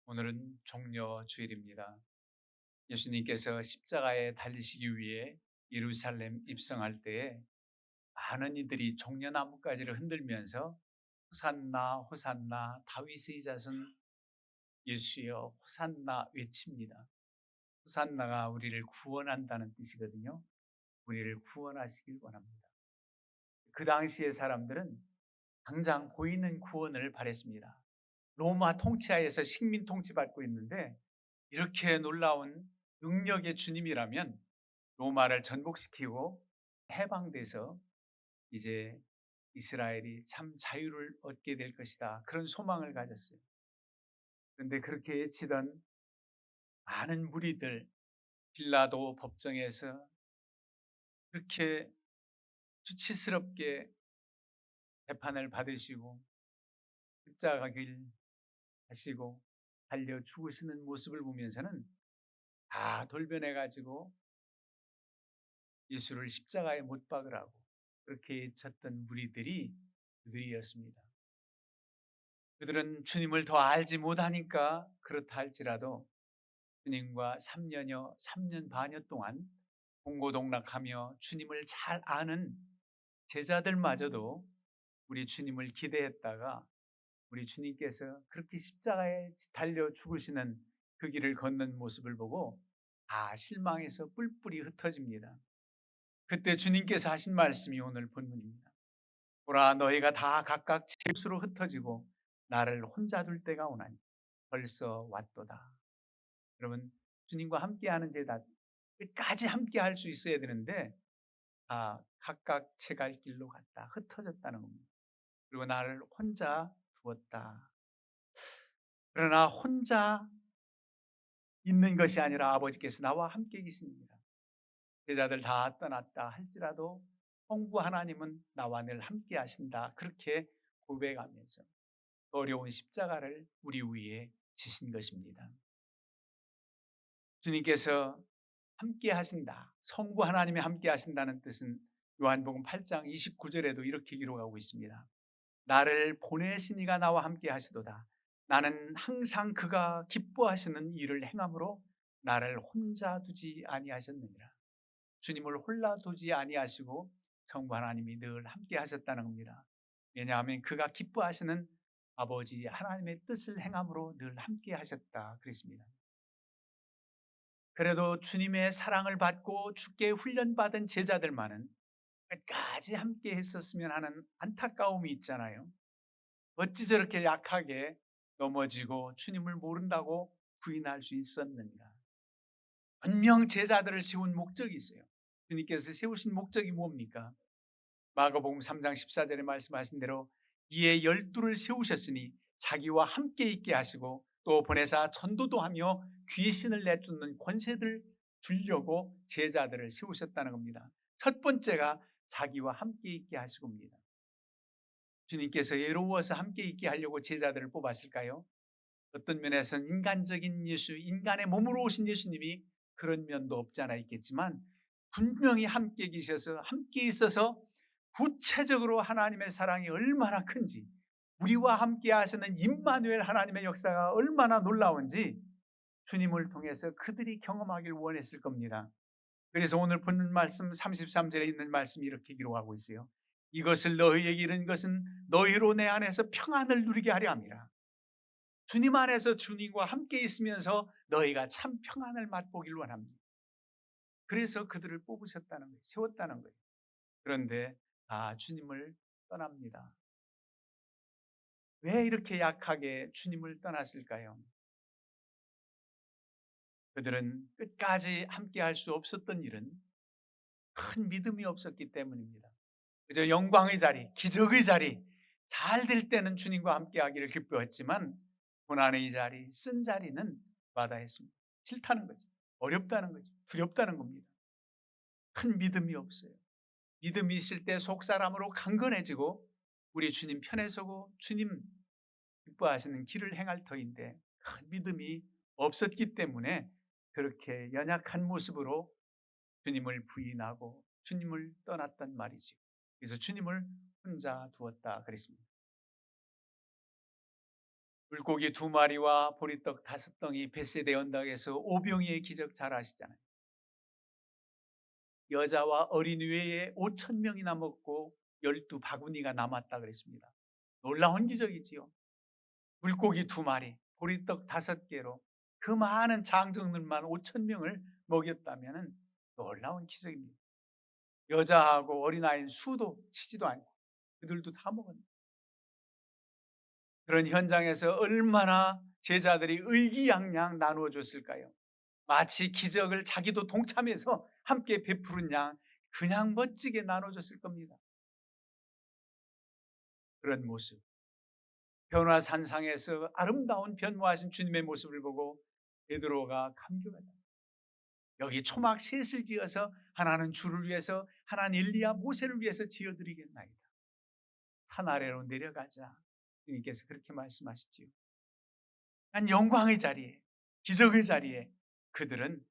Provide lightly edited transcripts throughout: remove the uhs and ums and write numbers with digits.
오늘은 종려 주일입니다. 예수님께서 십자가에 달리시기 위해 예루살렘 입성할 때에 많은 이들이 종려나무가지를 흔들면서 호산나 호산나 다윗의 자손 예수여 호산나 외칩니다. 호산나가 우리를 구원한다는 뜻이거든요. 우리를 구원하시길 원합니다. 그 당시의 사람들은 당장 보이는 구원을 바랬습니다. 로마 통치하에서 식민 통치받고 있는데 이렇게 놀라운 능력의 주님이라면 로마를 전복시키고 해방돼서 이제 이스라엘이 참 자유를 얻게 될 것이다. 그런 소망을 가졌어요. 그런데 그렇게 외치던 많은 무리들, 빌라도 법정에서 그렇게 수치스럽게 재판을 받으시고 십자가길 하시고 달려 죽으시는 모습을 보면서는 다 돌변해가지고 예수를 십자가에 못 박으라고 그렇게 쳤던 무리들이 그들이었습니다. 그들은 주님을 더 알지 못하니까 그렇다 할지라도 주님과 3년 반여 동안 공고동락하며 주님을 잘 아는 제자들마저도 우리 주님을 기대했다가 우리 주님께서 그렇게 십자가에 달려 죽으시는 그 길을 걷는 모습을 보고 다 실망해서 뿔뿔이 흩어집니다. 그때 주님께서 하신 말씀이 오늘 본문입니다. 보라, 너희가 다 각각 제 곳으로 흩어지고 나를 혼자 둘 때가 오나니 벌써 왔도다. 여러분, 주님과 함께하는 제자 끝까지 함께할 수 있어야 되는데 다 각각 제 갈 길로 갔다 흩어졌다는 겁니다. 그리고 나를 혼자 두었다. 그러나 혼자 있는 것이 아니라 아버지께서 나와 함께 계십니다. 제자들 다 떠났다 할지라도 성부 하나님은 나와 늘 함께 하신다. 그렇게 고백하면서 어려운 십자가를 우리 위에 지신 것입니다. 주님께서 함께 하신다. 성부 하나님이 함께 하신다는 뜻은 요한복음 8장 29절에도 이렇게 기록하고 있습니다. 나를 보내신 이가 나와 함께 하시도다. 나는 항상 그가 기뻐하시는 일을 행함으로 나를 혼자 두지 아니하셨느니라. 주님을 홀라 두지 아니하시고 성부 하나님이 늘 함께 하셨다는 겁니다. 왜냐하면 그가 기뻐하시는 아버지 하나님의 뜻을 행함으로 늘 함께 하셨다 그랬습니다. 그래도 주님의 사랑을 받고 주께 훈련받은 제자들만은 끝까지 함께 했었으면 하는 안타까움이 있잖아요. 어찌 저렇게 약하게 넘어지고 주님을 모른다고 부인할 수 있었는가. 분명 제자들을 세운 목적이 있어요. 주님께서 세우신 목적이 뭡니까? 마가복음 3장 14절에 말씀하신 대로 이에 12를 세우셨으니 자기와 함께 있게 하시고 또 보내사 전도도 하며 귀신을 내쫓는 권세들 주려고 제자들을 세우셨다는 겁니다. 첫 번째가 자기와 함께 있게 하시고입니다. 주님께서 예로워서 함께 있게 하려고 제자들을 뽑았을까요? 어떤 면에서는 인간적인 예수, 인간의 몸으로 오신 예수님이 그런 면도 없지 않아 있겠지만 분명히 함께 계셔서 함께 있어서 구체적으로 하나님의 사랑이 얼마나 큰지, 우리와 함께 하시는 임마누엘 하나님의 역사가 얼마나 놀라운지 주님을 통해서 그들이 경험하길 원했을 겁니다. 그래서 오늘 본문 말씀 33절에 있는 말씀이 이렇게 기록하고 있어요. 이것을 너희에게 이른 것은 너희로 내 안에서 평안을 누리게 하려 함이라. 주님 안에서 주님과 함께 있으면서 너희가 참 평안을 맛보길 원합니다. 그래서 그들을 뽑으셨다는 거예요. 세웠다는 거예요. 그런데 다 주님을 떠납니다. 왜 이렇게 약하게 주님을 떠났을까요? 그들은 끝까지 함께 할 수 없었던 일은 큰 믿음이 없었기 때문입니다. 그저 영광의 자리, 기적의 자리, 잘 될 때는 주님과 함께 하기를 기뻐했지만 고난의 자리, 쓴 자리는 마다했습니다. 싫다는 거죠. 어렵다는 거죠. 두렵다는 겁니다. 큰 믿음이 없어요. 믿음이 있을 때 속사람으로 강건해지고 우리 주님 편에 서고 주님 기뻐하시는 길을 행할 터인데 큰 믿음이 없었기 때문에 그렇게 연약한 모습으로 주님을 부인하고 주님을 떠났단 말이죠. 그래서 주님을 혼자 두었다 그랬습니다. 물고기 2마리와 보리떡 5덩이 벳세대 언덕에서 오병이의 기적 잘 아시잖아요. 여자와 어린 외에 5,000명이나 먹고 12바구니가 남았다 그랬습니다. 놀라운 기적이지요. 물고기 2마리, 보리떡 5개로 그 많은 장정들만 5,000명을 먹였다면 놀라운 기적입니다. 여자하고 어린아이는 수도 치지도 않고 그들도 다 먹었습니다. 그런 현장에서 얼마나 제자들이 의기양양 나누어 줬을까요? 마치 기적을 자기도 동참해서 함께 베푸른 양 그냥 멋지게 나눠줬을 겁니다. 그런 모습, 변화산상에서 아름다운 변모하신 주님의 모습을 보고 베드로가 감격하다. 여기 초막 셋을 지어서 하나는 주를 위해서, 하나는 엘리야 모세를 위해서 지어드리겠나이다. 산 아래로 내려가자. 주님께서 그렇게 말씀하시지요. 난 영광의 자리에, 기적의 자리에 그들은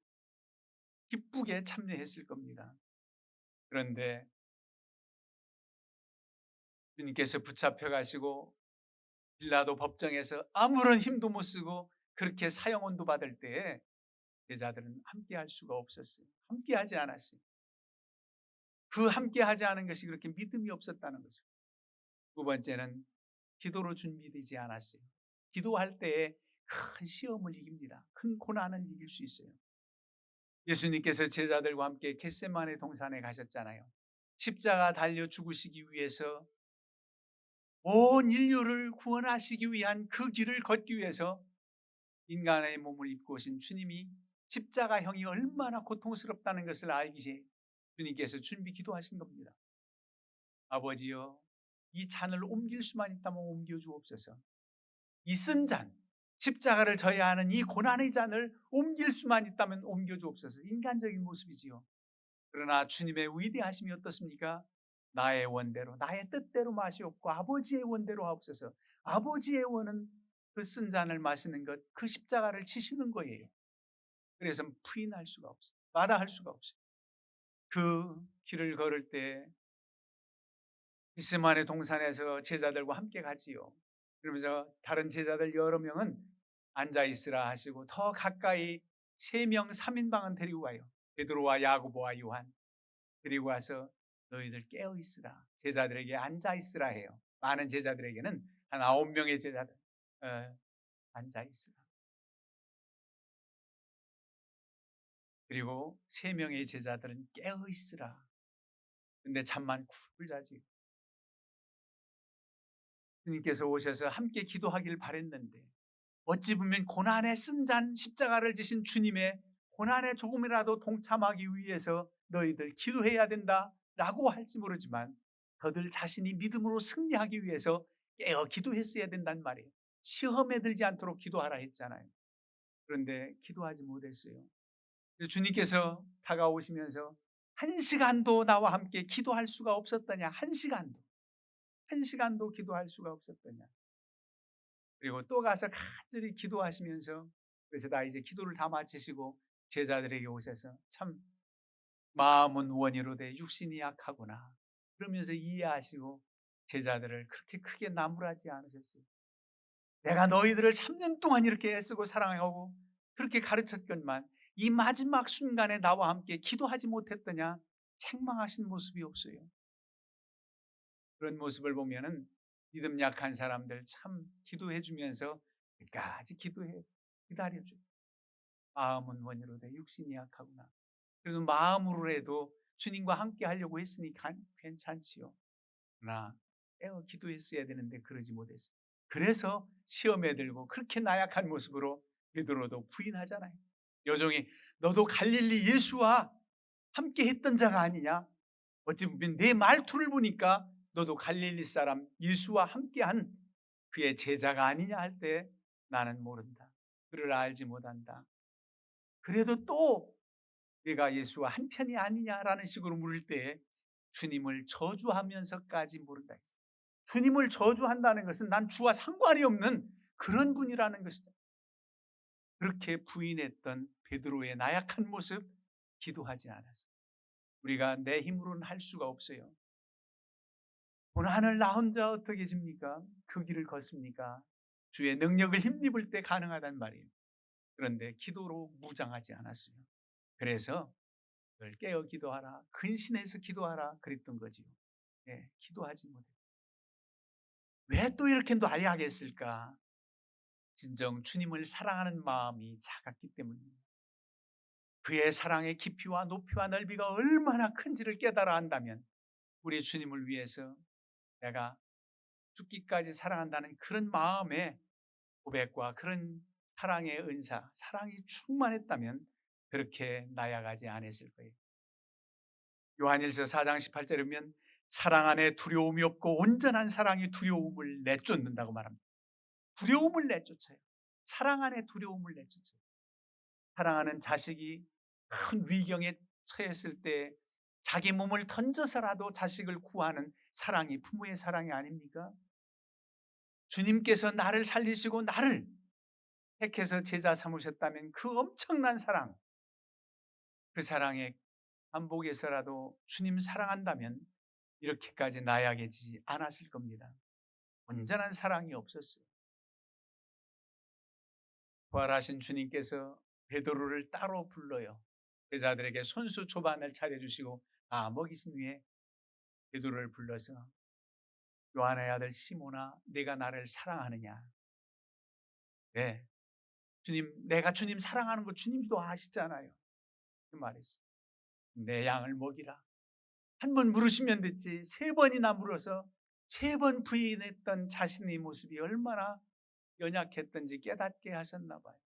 기쁘게 참여했을 겁니다. 그런데 주님께서 붙잡혀 가시고 빌라도 법정에서 아무런 힘도 못 쓰고 그렇게 사형원도 받을 때에 제자들은 함께 할 수가 없었어요. 함께 하지 않았어요. 그 함께 하지 않은 것이 그렇게 믿음이 없었다는 거죠. 두 번째는 기도로 준비되지 않았어요. 기도할 때에 큰 시험을 이깁니다. 큰 고난을 이길 수 있어요. 예수님께서 제자들과 함께 겟세마네 동산에 가셨잖아요. 십자가 달려 죽으시기 위해서 온 인류를 구원하시기 위한 그 길을 걷기 위해서 인간의 몸을 입고 오신 주님이 십자가형이 얼마나 고통스럽다는 것을 알기에 주님께서 준비 기도하신 겁니다. 아버지여, 이 잔을 옮길 수만 있다면 옮겨주옵소서. 이 쓴 잔, 십자가를 져야 하는 이 고난의 잔을 옮길 수만 있다면 옮겨주옵소서. 인간적인 모습이지요. 그러나 주님의 위대하심이 어떻습니까? 나의 원대로, 나의 뜻대로 마시옵고 아버지의 원대로 하옵소서. 아버지의 원은 그 쓴 잔을 마시는 것, 그 십자가를 지시는 거예요. 그래서 부인할 수가 없어요. 마다할 수가 없어요. 그 길을 걸을 때 겟세마네 동산에서 제자들과 함께 가지요. 그러면서 다른 제자들 여러 명은 앉아 있으라 하시고 더 가까이 3명 3인방은 데리고 가요. 베드로와 야고보와 요한 데리고 와서 너희들 깨어 있으라. 제자들에게 앉아 있으라 해요. 많은 제자들에게는 한 9명의 제자들 앉아 있으라. 그리고 3명의 제자들은 깨어 있으라. 근데 잠만 굴 자지. 주님께서 오셔서 함께 기도하길 바랬는데 어찌 보면 고난의 쓴 잔 십자가를 지신 주님의 고난에 조금이라도 동참하기 위해서 너희들 기도해야 된다라고 할지 모르지만 그들 자신이 믿음으로 승리하기 위해서 깨어 기도했어야 된단 말이에요. 시험에 들지 않도록 기도하라 했잖아요. 그런데 기도하지 못했어요. 그래서 주님께서 다가오시면서 1시간도 나와 함께 기도할 수가 없었더냐. 1시간도 기도할 수가 없었더냐. 그리고 또 가서 간절히 기도하시면서 그래서 나 이제 기도를 다 마치시고 제자들에게 오셔서 참 마음은 원이로되 육신이 약하구나 그러면서 이해하시고 제자들을 그렇게 크게 나무라지 않으셨어요. 내가 너희들을 3년 동안 이렇게 애쓰고 사랑하고 그렇게 가르쳤건만 이 마지막 순간에 나와 함께 기도하지 못했더냐 책망하신 모습이 없어요. 그런 모습을 보면은 믿음 약한 사람들 참 기도해 주면서 끝까지 기도해 기다려줘. 마음은 원이로되 육신이 약하구나. 그래도 마음으로라도 주님과 함께 하려고 했으니 괜찮지요. 그러나 깨어 기도했어야 되는데 그러지 못했어요. 그래서 시험에 들고 그렇게 나약한 모습으로 베드로도 부인하잖아요. 여종이 너도 갈릴리 예수와 함께 했던 자가 아니냐? 어찌 보면 내 말투를 보니까 너도 갈릴리 사람 예수와 함께한 그의 제자가 아니냐 할 때 나는 모른다. 그를 알지 못한다. 그래도 또 내가 예수와 한 편이 아니냐라는 식으로 물을 때 주님을 저주하면서까지 모른다 했어요. 주님을 저주한다는 것은 난 주와 상관이 없는 그런 분이라는 것이다. 그렇게 부인했던 베드로의 나약한 모습 기도하지 않았어요. 우리가 내 힘으로는 할 수가 없어요. 고난을 나 혼자 어떻게 집니까? 그 길을 걷습니까? 주의 능력을 힘입을 때 가능하단 말이에요. 그런데 기도로 무장하지 않았어요. 그래서 늘 깨어 기도하라, 근신해서 기도하라 그랬던 거지요. 예, 기도하지 못해. 왜 또 이렇게 나약했을까? 진정 주님을 사랑하는 마음이 작았기 때문입니다. 그의 사랑의 깊이와 높이와 넓이가 얼마나 큰지를 깨달아 한다면 우리 주님을 위해서 내가 죽기까지 사랑한다는 그런 마음의 고백과 그런 사랑의 은사, 사랑이 충만했다면 그렇게 나약하지 않았을 거예요. 요한일서 4장 18절에 보면 사랑 안에 두려움이 없고 온전한 사랑이 두려움을 내쫓는다고 말합니다. 두려움을 내쫓아요. 사랑 안에 두려움을 내쫓아요. 사랑하는 자식이 큰 위경에 처했을 때 자기 몸을 던져서라도 자식을 구하는 사랑이 부모의 사랑이 아닙니까? 주님께서 나를 살리시고 나를 택해서 제자 삼으셨다면 그 엄청난 사랑, 그 사랑의 반복에서라도 주님 사랑한다면 이렇게까지 나약해지지 않았을 겁니다. 온전한 사랑이 없었어요. 부활하신 주님께서 베드로를 따로 불러요. 제자들에게 손수 초반을 차려주시고 다 먹이신 후에 베드로를 불러서 요한의 아들 시몬아, 내가 나를 사랑하느냐? 네, 주님, 내가 주님 사랑하는 거 주님도 아시잖아요. 그 말했어요. 내 양을 먹이라. 한 번 물으시면 됐지. 세 번이나 물어서 세 번 부인했던 자신의 모습이 얼마나 연약했던지 깨닫게 하셨나 봐요.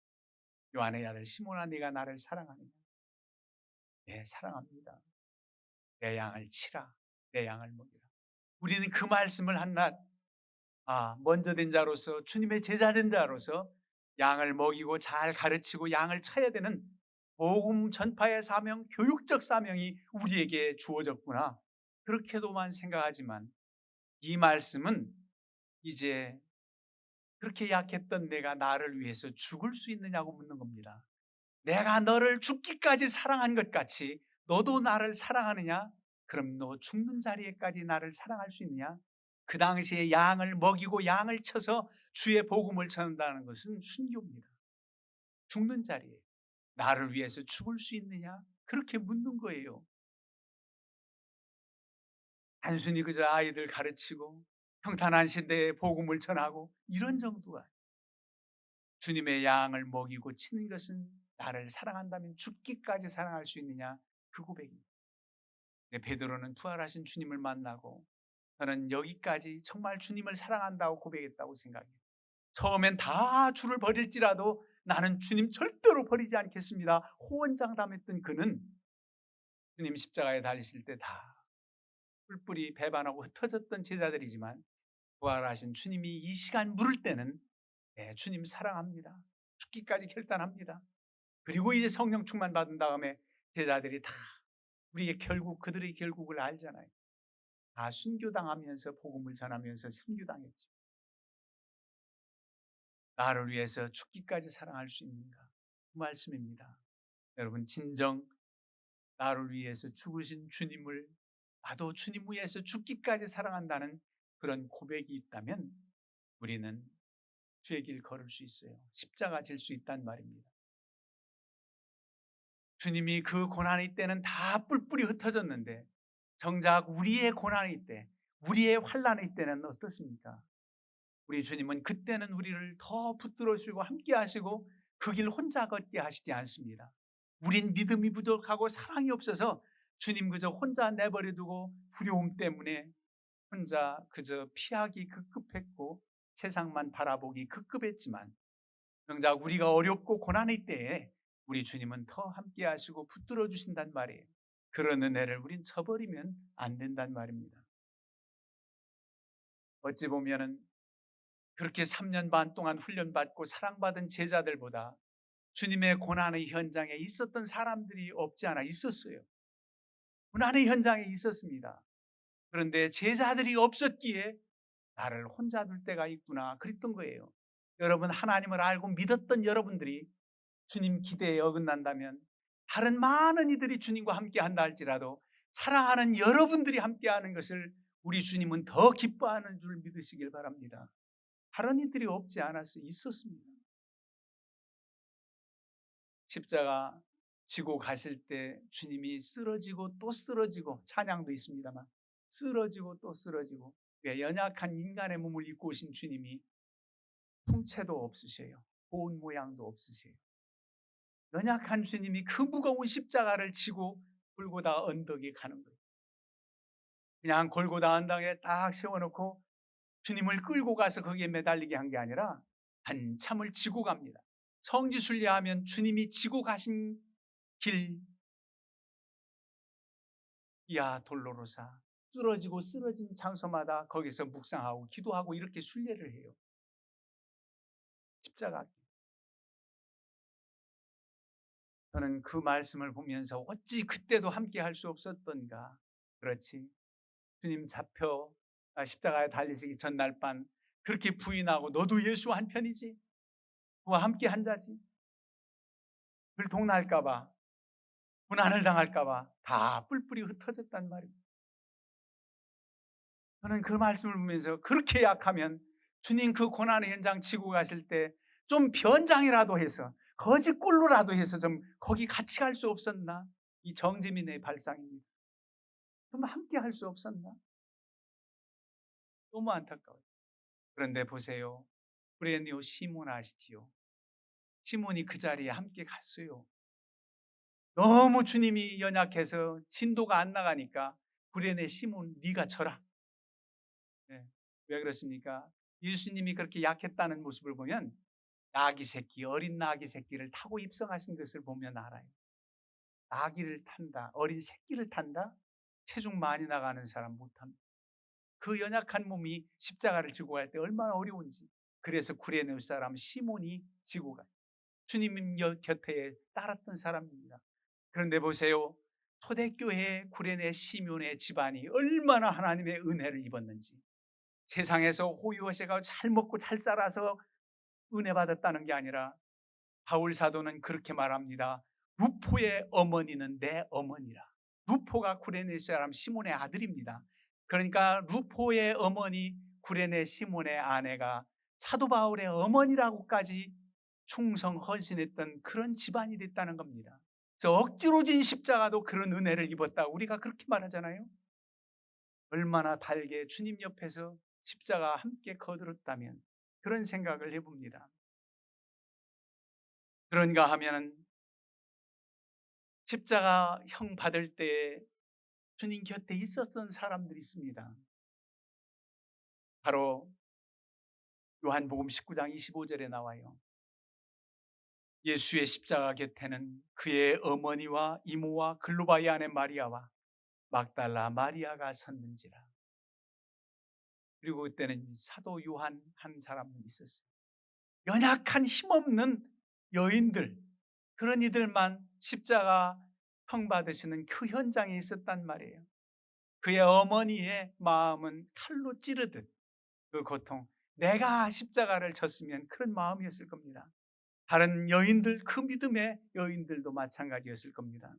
요한의 아들 시몬아, 네가 나를 사랑하느냐? 네, 사랑합니다. 내 양을 치라. 내 양을 먹이라. 우리는 그 말씀을 한낱 먼저 된 자로서, 주님의 제자 된 자로서 양을 먹이고 잘 가르치고 양을 쳐야 되는 복음 전파의 사명, 교육적 사명이 우리에게 주어졌구나. 그렇게도만 생각하지만 이 말씀은 이제 그렇게 약했던 내가 나를 위해서 죽을 수 있느냐고 묻는 겁니다. 내가 너를 죽기까지 사랑한 것 같이 너도 나를 사랑하느냐? 그럼 너 죽는 자리에까지 나를 사랑할 수 있느냐? 그 당시에 양을 먹이고 양을 쳐서 주의 복음을 전한다는 것은 순교입니다. 죽는 자리에 나를 위해서 죽을 수 있느냐? 그렇게 묻는 거예요. 단순히 그저 아이들 가르치고 평탄한 시대에 복음을 전하고 이런 정도가 아니에요. 주님의 양을 먹이고 치는 것은 나를 사랑한다면 죽기까지 사랑할 수 있느냐? 그 고백입니다. 베드로는 부활하신 주님을 만나고 저는 여기까지 정말 주님을 사랑한다고 고백했다고 생각해요. 처음엔 다 주를 버릴지라도 나는 주님 절대로 버리지 않겠습니다. 호언장담했던 그는 주님 십자가에 달리실 때 다 뿔뿔이 배반하고 흩어졌던 제자들이지만 부활하신 주님이 이 시간 물을 때는 네, 주님 사랑합니다. 죽기까지 결단합니다. 그리고 이제 성령 충만 받은 다음에 제자들이 다 우리의 결국, 그들의 결국을 알잖아요. 다 순교당하면서 복음을 전하면서 순교당했죠. 나를 위해서 죽기까지 사랑할 수 있는가? 그 말씀입니다. 여러분, 진정 나를 위해서 죽으신 주님을 나도 주님 위해서 죽기까지 사랑한다는 그런 고백이 있다면 우리는 주의 길 걸을 수 있어요. 십자가 질 수 있단 말입니다. 주님이 그 고난의 때는 다 뿔뿔이 흩어졌는데 정작 우리의 고난의 때, 우리의 환난의 때는 어떻습니까? 우리 주님은 그때는 우리를 더 붙들어 주시고 함께 하시고 그 길 혼자 걷게 하시지 않습니다. 우린 믿음이 부족하고 사랑이 없어서 주님 그저 혼자 내버려 두고 두려움 때문에 혼자 그저 피하기 급급했고 세상만 바라보기 급급했지만 정작 우리가 어렵고 고난의 때에 우리 주님은 더 함께 하시고 붙들어 주신단 말이에요. 그런 은혜를 우린 저버리면 안 된단 말입니다. 어찌 보면은 그렇게 3년 반 동안 훈련받고 사랑받은 제자들보다 주님의 고난의 현장에 있었던 사람들이 없지 않아 있었어요. 고난의 현장에 있었습니다. 그런데 제자들이 없었기에 나를 혼자 둘 때가 있구나 그랬던 거예요. 여러분, 하나님을 알고 믿었던 여러분들이 주님 기대에 어긋난다면 다른 많은 이들이 주님과 함께 한다 할지라도 사랑하는 여러분들이 함께하는 것을 우리 주님은 더 기뻐하는 줄 믿으시길 바랍니다. 다른 이들이 없지 않았어요. 있었습니다. 십자가 지고 가실 때 주님이 쓰러지고 또 쓰러지고, 찬양도 있습니다만 쓰러지고 또 쓰러지고, 연약한 인간의 몸을 입고 오신 주님이 풍채도 없으세요. 본 모양도 없으세요. 연약한 주님이 그 무거운 십자가를 지고 골고다 언덕에 가는 거예요. 그냥 골고다 언덕에 딱 세워놓고 주님을 끌고 가서 거기에 매달리게 한 게 아니라 한참을 지고 갑니다. 성지순례하면 주님이 지고 가신 길, 이야 돌로로사, 쓰러지고 쓰러진 장소마다 거기서 묵상하고 기도하고 이렇게 순례를 해요. 십자가. 저는 그 말씀을 보면서 어찌 그때도 함께 할 수 없었던가. 그렇지, 주님 잡혀 십자가에 달리시기 전날 밤 그렇게 부인하고 너도 예수 한 편이지, 그와 함께 한 자지, 들통날까 봐, 고난을 당할까 봐 다 뿔뿔이 흩어졌단 말입니다. 저는 그 말씀을 보면서 그렇게 약하면 주님 그 고난의 현장 지고 가실 때 좀 변장이라도 해서, 거짓골로라도 해서 좀 거기 같이 갈 수 없었나, 이 정재민의 발상입니다. 좀 함께 할 수 없었나, 너무 안타까워요. 그런데 보세요, 브레니오 시몬 아시티요, 시몬이 그 자리에 함께 갔어요. 너무 주님이 연약해서 진도가 안 나가니까 구레네 시몬 네가 져라. 네. 왜 그렇습니까? 예수님이 그렇게 약했다는 모습을 보면 나귀 새끼, 어린 나귀 새끼를 타고 입성하신 것을 보면 알아요. 나귀를 탄다, 어린 새끼를 탄다? 체중 많이 나가는 사람 못합니다. 그 연약한 몸이 십자가를 지고 갈 때 얼마나 어려운지. 그래서 구레네 사람 시몬이 지고 가요. 주님 곁에 따랐던 사람입니다. 그런데 보세요, 초대교회 구레네 시몬의 집안이 얼마나 하나님의 은혜를 입었는지. 세상에서 호유호세가 잘 먹고 잘 살아서 은혜 받았다는 게 아니라 바울 사도는 그렇게 말합니다. 루포의 어머니는 내 어머니라. 루포가 구레네 사람 시몬의 아들입니다. 그러니까 루포의 어머니 구레네 시몬의 아내가 사도 바울의 어머니라고까지 충성 헌신했던 그런 집안이 됐다는 겁니다. 그래서 억지로 진 십자가도 그런 은혜를 입었다, 우리가 그렇게 말하잖아요. 얼마나 달게 주님 옆에서 십자가 함께 거들었다면, 그런 생각을 해봅니다. 그런가 하면은 십자가 형 받을 때 주님 곁에 있었던 사람들이 있습니다. 바로 요한복음 19장 25절에 나와요. 예수의 십자가 곁에는 그의 어머니와 이모와 글로바의 아내 마리아와 막달라 마리아가 섰는지라. 그리고 그때는 사도 요한 한 사람은 있었어요. 연약한 힘없는 여인들, 그런 이들만 십자가 형 받으시는 그 현장에 있었단 말이에요. 그의 어머니의 마음은 칼로 찌르듯 그 고통, 내가 십자가를 졌으면 그런 마음이었을 겁니다. 다른 여인들, 그 믿음의 여인들도 마찬가지였을 겁니다.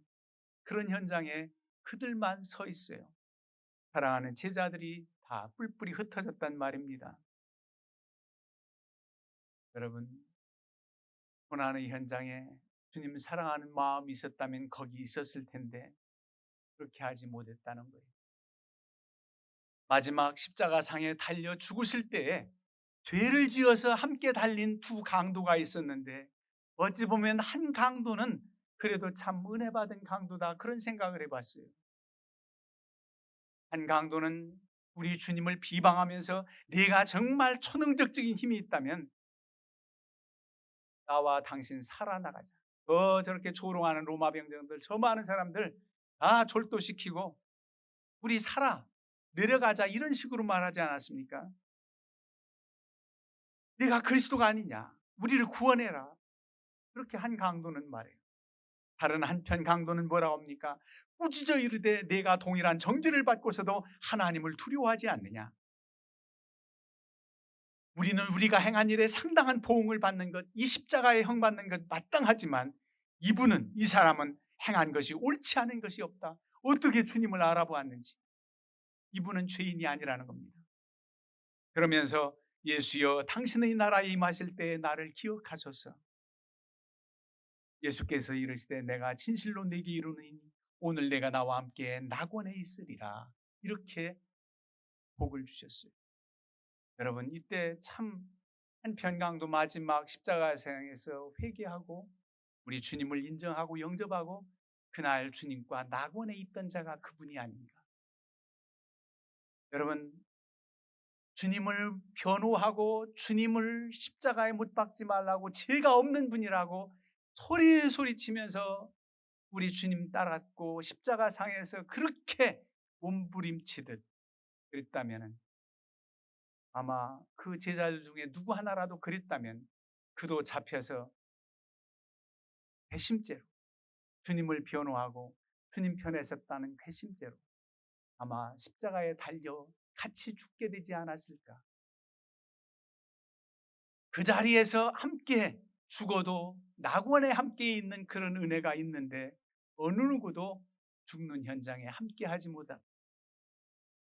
그런 현장에 그들만 서 있어요. 사랑하는 제자들이 다 뿔뿔이 흩어졌단 말입니다. 여러분, 고난의 현장에 주님 사랑하는 마음이 있었다면 거기 있었을 텐데 그렇게 하지 못했다는 거예요. 마지막 십자가 상에 달려 죽으실 때에 죄를 지어서 함께 달린 두 강도가 있었는데, 어찌 보면 한 강도는 그래도 참 은혜 받은 강도다, 그런 생각을 해봤어요. 한 강도는 우리 주님을 비방하면서 네가 정말 초능력적인 힘이 있다면 나와 당신 살아나가자. 저렇게 조롱하는 로마 병정들, 저 많은 사람들 다 졸도시키고 우리 살아 내려가자, 이런 식으로 말하지 않았습니까? 네가 그리스도가 아니냐, 우리를 구원해라, 그렇게 한 강도는 말해요. 다른 한편 강도는 뭐라고 합니까? 꾸짖어 이르되 내가 동일한 정죄를 받고서도 하나님을 두려워하지 않느냐. 우리는 우리가 행한 일에 상당한 보응을 받는 것, 이 십자가의 형 받는 것 마땅하지만 이분은, 이 사람은 행한 것이 옳지 않은 것이 없다. 어떻게 주님을 알아보았는지. 이분은 죄인이 아니라는 겁니다. 그러면서 예수여 당신의 나라에 임하실 때에 나를 기억하소서. 예수께서 이르시되 내가 진실로 네게 이르노니 오늘 내가 나와 함께 낙원에 있으리라. 이렇게 복을 주셨어요. 여러분 이때 참 한편강도 마지막 십자가상에서 회개하고 우리 주님을 인정하고 영접하고 그날 주님과 낙원에 있던 자가 그분이 아닌가. 여러분 주님을 변호하고 주님을 십자가에 못 박지 말라고 죄가 없는 분이라고 소리치면서 우리 주님 따랐고 십자가상에서 그렇게 몸부림치듯 그랬다면 아마 그 제자들 중에 누구 하나라도 그랬다면 그도 잡혀서 배심죄로 주님을 변호하고 주님 편에 섰다는 배심죄로 아마 십자가에 달려 같이 죽게 되지 않았을까. 그 자리에서 함께 죽어도 낙원에 함께 있는 그런 은혜가 있는데 어느 누구도 죽는 현장에 함께 하지 못하고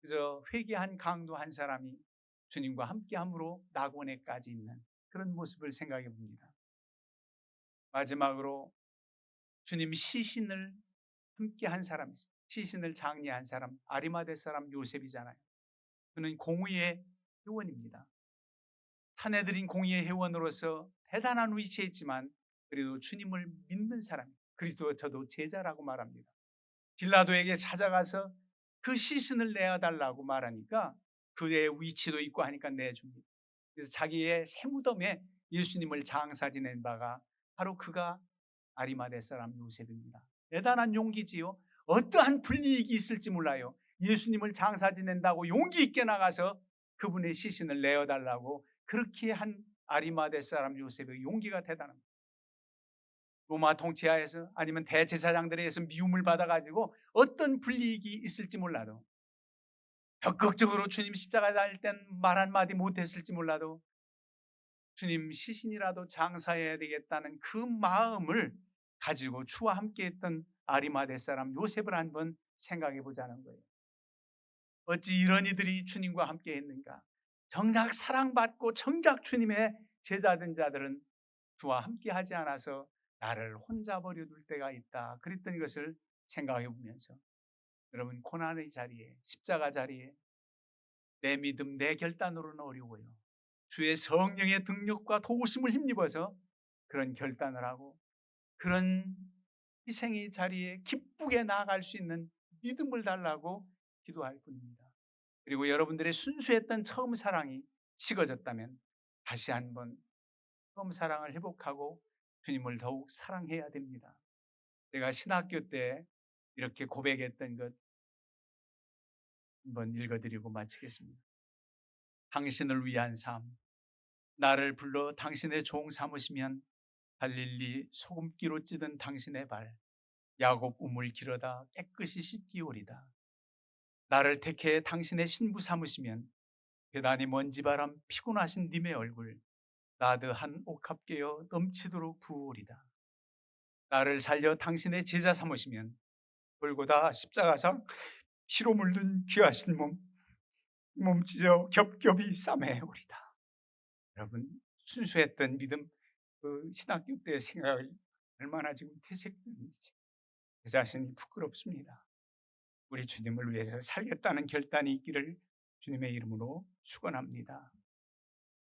그저 회개한 강도 한 사람이 주님과 함께함으로 낙원에까지 있는 그런 모습을 생각해 봅니다. 마지막으로 주님 시신을 함께한 사람, 시신을 장례한 사람, 아리마대 사람 요셉이잖아요. 그는 공의의 회원입니다. 사내들인 공의의 회원으로서 대단한 위치에 있지만 그래도 주님을 믿는 사람, 그리스도 저도 제자라고 말합니다. 빌라도에게 찾아가서 그 시신을 내어달라고 말하니까 그의 위치도 있고 하니까 내줍니다. 그래서 자기의 새무덤에 예수님을 장사 지낸 바가 바로 그가 아리마대 사람 요셉입니다. 대단한 용기지요. 어떠한 불이익이 있을지 몰라요. 예수님을 장사 지낸다고 용기 있게 나가서 그분의 시신을 내어달라고 그렇게 한 아리마대 사람 요셉의 용기가 대단합니다. 로마 통치하에서 아니면 대제사장들에 의해서 미움을 받아가지고 어떤 불이익이 있을지 몰라도 적극적으로 주님 십자가 달릴 땐 말 한마디 못했을지 몰라도 주님 시신이라도 장사해야 되겠다는 그 마음을 가지고 주와 함께 했던 아리마대 사람 요셉을 한번 생각해 보자는 거예요. 어찌 이런 이들이 주님과 함께 했는가. 정작 사랑받고 정작 주님의 제자된 자들은 주와 함께 하지 않아서 나를 혼자 버려둘 때가 있다. 그랬던 것을 생각해 보면서 여러분 고난의 자리에 십자가 자리에 내 믿음 내 결단으로는 어려워요. 주의 성령의 능력과 도우심을 힘입어서 그런 결단을 하고 그런 희생의 자리에 기쁘게 나아갈 수 있는 믿음을 달라고 기도할 뿐입니다. 그리고 여러분들의 순수했던 처음 사랑이 식어졌다면 다시 한번 처음 사랑을 회복하고 주님을 더욱 사랑해야 됩니다. 제가 신학교 때 이렇게 고백했던 것 한번 읽어드리고 마치겠습니다. 당신을 위한 삶, 나를 불러 당신의 종 삼으시면 갈릴리 소금기로 찌든 당신의 발, 야곱 우물 길어다 깨끗이 씻기오리다. 나를 택해 당신의 신부 삼으시면 대단히 먼지바람 피곤하신 님의 얼굴 나드한 옥합 깨어 넘치도록 부으리다. 나를 살려 당신의 제자 삼으시면 골고다 십자가상 피로 물든 귀하신 몸 찢어 겹겹이 싸매오리다. 여러분 순수했던 믿음 그 신학교 때 생각을 얼마나 지금 퇴색됐는지 그 자신이 부끄럽습니다. 우리 주님을 위해서 살겠다는 결단이 있기를 주님의 이름으로 축원합니다.